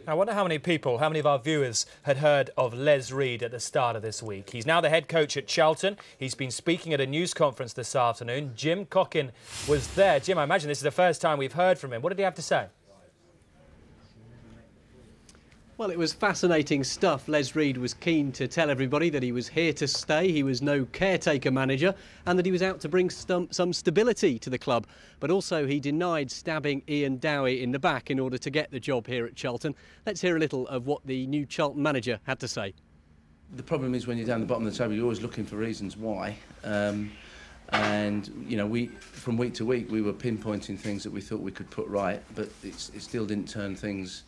I wonder how many people, how many of our viewers had heard of Les Reed at the start of this week. He's now the head coach at Charlton. He's been speaking at a news conference this afternoon. Jim Cockin was there. Jim, I imagine this is the first time we've heard from him. What did he have to say? Well, it was fascinating stuff. Les Reed was keen to tell everybody that he was here to stay, he was no caretaker manager, and that he was out to bring some stability to the club. But also he denied stabbing Ian Dowie in the back in order to get the job here at Charlton. Let's hear a little of what the new Charlton manager had to say. The problem is when you're down the bottom of the table, you're always looking for reasons why. And, you know, from week to week, we were pinpointing things that we thought we could put right, but it still didn't turn things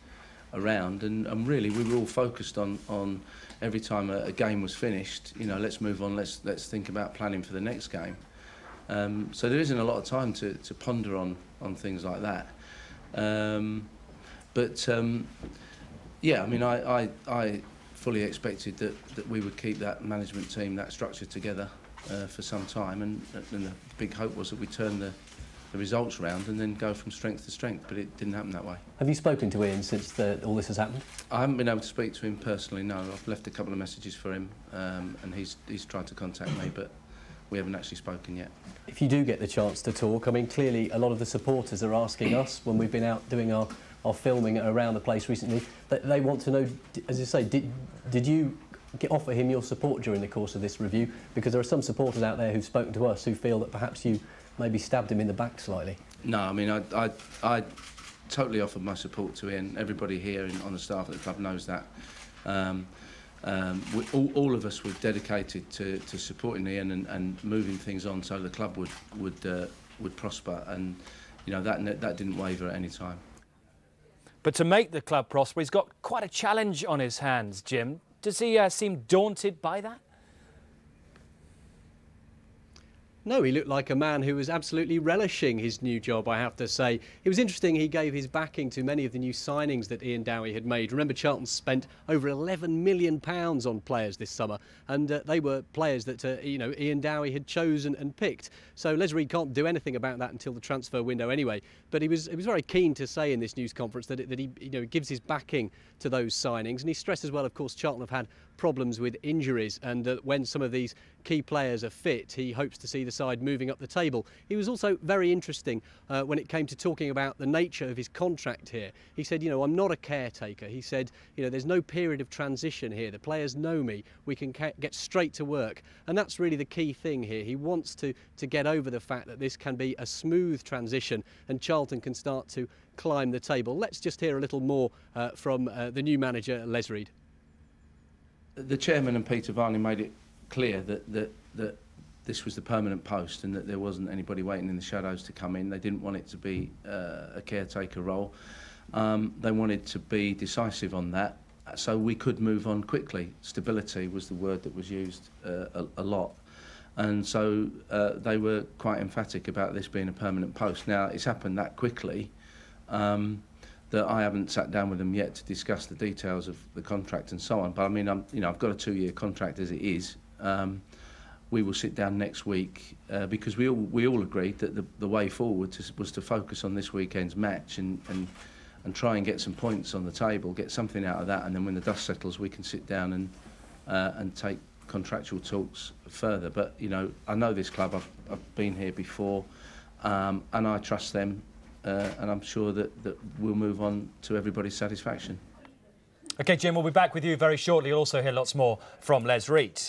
around, and really we were all focused on every time a game was finished, you know, let's move on, let's think about planning for the next game. So there isn't a lot of time to ponder on things like that. Yeah, I mean, I fully expected that we would keep that management team, that structure together for some time, and the big hope was that we turn the results round and then go from strength to strength, but it didn't happen that way. Have you spoken to Ian since all this has happened? I haven't been able to speak to him personally, no. I've left a couple of messages for him, and he's tried to contact me, but we haven't actually spoken yet. If you do get the chance to talk, I mean, clearly a lot of the supporters are asking us, when we've been out doing our filming around the place recently, that they want to know, as you say, did you offer him your support during the course of this review? Because there are some supporters out there who've spoken to us who feel that perhaps you maybe stabbed him in the back slightly. No, I mean, I totally offered my support to Ian. Everybody here on the staff at the club knows that. All of us were dedicated to supporting Ian and moving things on so the club would prosper, and you know that didn't waver at any time. But to make the club prosper, he's got quite a challenge on his hands, Jim. Does he seem daunted by that? No, he looked like a man who was absolutely relishing his new job, I have to say. It was interesting he gave his backing to many of the new signings that Ian Dowie had made. Remember, Charlton spent over £11 million on players this summer, and they were players that you know, Ian Dowie had chosen and picked. So Les Reed can't do anything about that until the transfer window anyway. But he was very keen to say in this news conference that he gives his backing to those signings, and he stressed as well, of course, Charlton have had problems with injuries, and that when some of these key players are fit, he hopes to see the side moving up the table. He was also very interesting when it came to talking about the nature of his contract here. He said, you know, I'm not a caretaker. He said, you know, there's no period of transition here. The players know me. We can get straight to work. And that's really the key thing here. He wants to get over the fact that this can be a smooth transition and Charlton can start to climb the table. Let's just hear a little more from the new manager, Les Reed. The chairman and Peter Varney made it clear that this was the permanent post and that there wasn't anybody waiting in the shadows to come in. They didn't want it to be a caretaker role. They wanted to be decisive on that so we could move on quickly. Stability was the word that was used a lot. And so they were quite emphatic about this being a permanent post. Now, it's happened that quickly that I haven't sat down with them yet to discuss the details of the contract and so on. But I mean, I've got a 2-year contract as it is. We will sit down next week because we all agreed that the way forward was to focus on this weekend's match and try and get some points on the table, get something out of that, and then when the dust settles, we can sit down and take contractual talks further. But you know, I know this club. I've been here before, and I trust them. And I'm sure that we'll move on to everybody's satisfaction. OK, Jim, we'll be back with you very shortly. You'll also hear lots more from Les Reed.